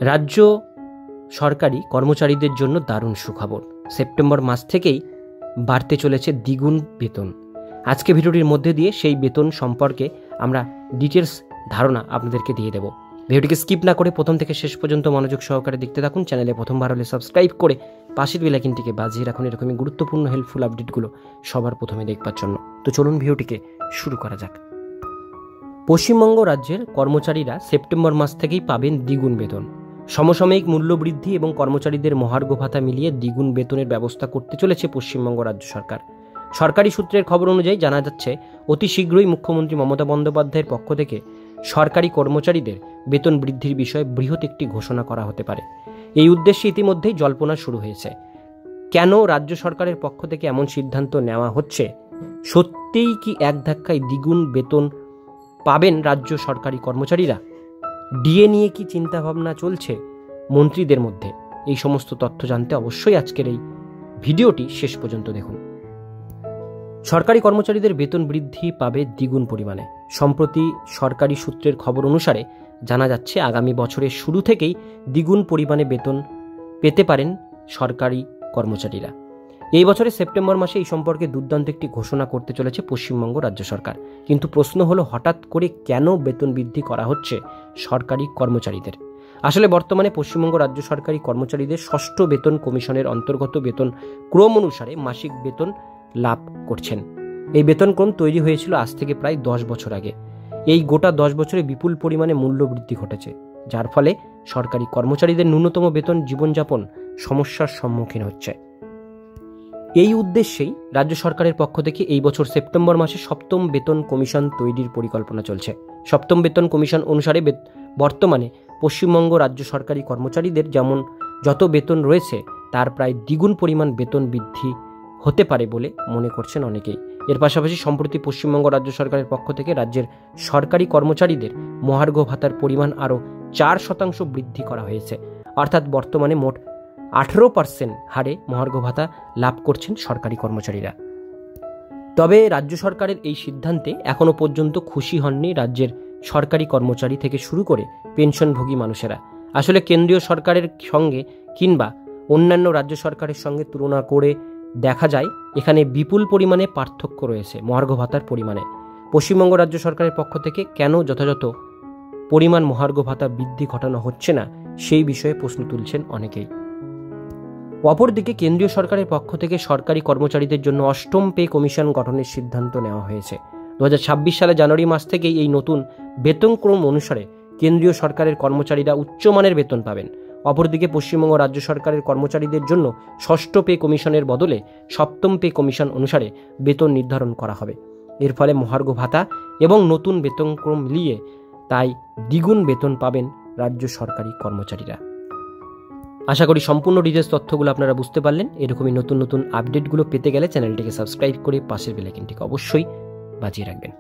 রাজ্য সরকারি কর্মচারীদের জন্য দারুণ সুখবর। সেপ্টেম্বর মাস থেকেই বাড়তে চলেছে দ্বিগুণ বেতন। আজকে ভিডিওটির মধ্যে দিয়ে সেই বেতন সম্পর্কে আমরা ডিটেলস ধারণা আপনাদেরকে দিয়ে দেব। ভিডিওটিকে স্কিপ না করে প্রথম থেকে শেষ পর্যন্ত মনোযোগ সহকারে দেখতে থাকুন। চ্যানেলে প্রথমবার হলে সাবস্ক্রাইব করে পাশের বেল আইকনটিকে বাজিয়ে রাখুন এরকমই গুরুত্বপূর্ণ হেল্পফুল আপডেটগুলো সবার প্রথমে দেখবার জন্য। তো চলুন ভিডিওটিকে শুরু করা যাক। পশ্চিমবঙ্গ রাজ্যের কর্মচারীরা সেপ্টেম্বর মাস থেকেই পাবেন দ্বিগুণ বেতন। সমসাময়িক মূল্যবৃদ্ধি এবং কর্মচারীদের মহার্ঘ ভাতা মিলিয়ে দ্বিগুণ বেতনের ব্যবস্থা করতে চলেছে পশ্চিমবঙ্গ রাজ্য সরকার। সরকারি সূত্রের খবর অনুযায়ী জানা যাচ্ছে, অতি শীঘ্রই মুখ্যমন্ত্রী মমতা বন্দ্যোপাধ্যায়ের পক্ষ থেকে সরকারি কর্মচারীদের বেতন বৃদ্ধির বিষয়ে বৃহৎ একটি ঘোষণা করা হতে পারে। এই উদ্দেশ্যে ইতিমধ্যেই জল্পনা শুরু হয়েছে। কেন রাজ্য সরকারের পক্ষ থেকে এমন সিদ্ধান্ত নেওয়া হচ্ছে? সত্যিই কি এক ধাক্কায় দ্বিগুণ বেতন পাবেন রাজ্য সরকারি কর্মচারীরা? ডিএ নিয়ে কি চিন্তাভাবনা চলছে মন্ত্রীদের মধ্যে? এই সমস্ত তথ্য জানতে অবশ্যই আজকের এই ভিডিওটি শেষ পর্যন্ত দেখুন। সরকারি কর্মচারীদের বেতন বৃদ্ধি পাবে দ্বিগুণ পরিমাণে। সম্প্রতি সরকারি সূত্রের খবর অনুসারে জানা যাচ্ছে, আগামী বছরের শুরু থেকেই দ্বিগুণ পরিমাণে বেতন পেতে পারেন সরকারি কর্মচারীরা। এই বছরের সেপ্টেম্বর মাসে এই সম্পর্কে দুর্দান্ত একটি ঘোষণা করতে চলেছে পশ্চিমবঙ্গ রাজ্য সরকার। কিন্তু প্রশ্ন হলো, হঠাৎ করে কেন বেতন বৃদ্ধি করা হচ্ছে সরকারি কর্মচারীদের? আসলে বর্তমানে পশ্চিমবঙ্গ রাজ্য সরকারি কর্মচারীদের ষষ্ঠ বেতন কমিশনের অন্তর্গত বেতন ক্রম অনুসারে মাসিক বেতন লাভ করছেন। এই বেতন ক্রম তৈরি হয়েছিল আজ থেকে প্রায় 10 বছর আগে। এই গোটা 10 বছরে বিপুল পরিমাণে মূল্য বৃদ্ধি ঘটেছে, যার ফলে সরকারি কর্মচারীদের ন্যূনতম বেতন জীবনযাপন সমস্যার সম্মুখীন হচ্ছে। এই উদ্দেশ্যেই রাজ্য সরকারের পক্ষ থেকে এই বছর সেপ্টেম্বর মাসে সপ্তম বেতন কমিশন তৈরির পরিকল্পনা চলছে। সপ্তম বেতন কমিশন অনুসারে বর্তমানে পশ্চিমবঙ্গ রাজ্য সরকারি কর্মচারীদের যেমন যত বেতন রয়েছে তার প্রায় দ্বিগুণ পরিমাণ বেতন বৃদ্ধি হতে পারে বলে মনে করছেন অনেকেই। এর পাশাপাশি সম্প্রতি পশ্চিমবঙ্গ রাজ্য সরকারের পক্ষ থেকে রাজ্যের সরকারি কর্মচারীদের মহার্ঘ ভাতার পরিমাণ আরও 4% বৃদ্ধি করা হয়েছে। অর্থাৎ বর্তমানে মোট 18% হারে মহার্ঘ ভাতা লাভ করছেন সরকারি কর্মচারীরা। তবে রাজ্য সরকারের এই সিদ্ধান্তে এখনও পর্যন্ত খুশি হননি রাজ্যের সরকারি কর্মচারী থেকে শুরু করে পেনশনভোগী মানুষেরা। আসলে কেন্দ্রীয় সরকারের সঙ্গে কিংবা অন্যান্য রাজ্য সরকারের সঙ্গে তুলনা করে দেখা যায় এখানে বিপুল পরিমাণে পার্থক্য রয়েছে মহার্ঘ ভাতার পরিমাণে। পশ্চিমবঙ্গ রাজ্য সরকারের পক্ষ থেকে কেন যথাযথ পরিমাণ মহার্ঘ ভাতা বৃদ্ধি ঘটানো হচ্ছে না সেই বিষয়ে প্রশ্ন তুলছেন অনেকেই। অপরদিকে কেন্দ্রীয় সরকারের পক্ষ থেকে সরকারি কর্মচারীদের জন্য অষ্টম পে কমিশন গঠনের সিদ্ধান্ত নেওয়া হয়েছে। 2026 সালে জানুয়ারি মাস থেকেই এই নতুন বেতনক্রম অনুসারে কেন্দ্রীয় সরকারের কর্মচারীরা উচ্চমানের বেতন পাবেন। অপরদিকে পশ্চিমবঙ্গ রাজ্য সরকারের কর্মচারীদের জন্য ষষ্ঠ পে কমিশনের বদলে সপ্তম পে কমিশন অনুসারে বেতন নির্ধারণ করা হবে। এর ফলে মহার্ঘ ভাতা এবং নতুন বেতনক্রম মিলিয়ে তাই দ্বিগুণ বেতন পাবেন রাজ্য সরকারি কর্মচারীরা। আশা করি সম্পূর্ণ ডিটেলস তথ্যগুলো আপনারা বুঝতে পারলেন। এরকমই নতুন নতুন আপডেটগুলো পেতে গেলে চ্যানেলটিকে সাবস্ক্রাইব করে পাশের বেল আইকনটিকে অবশ্যই বাজিয়ে রাখবেন।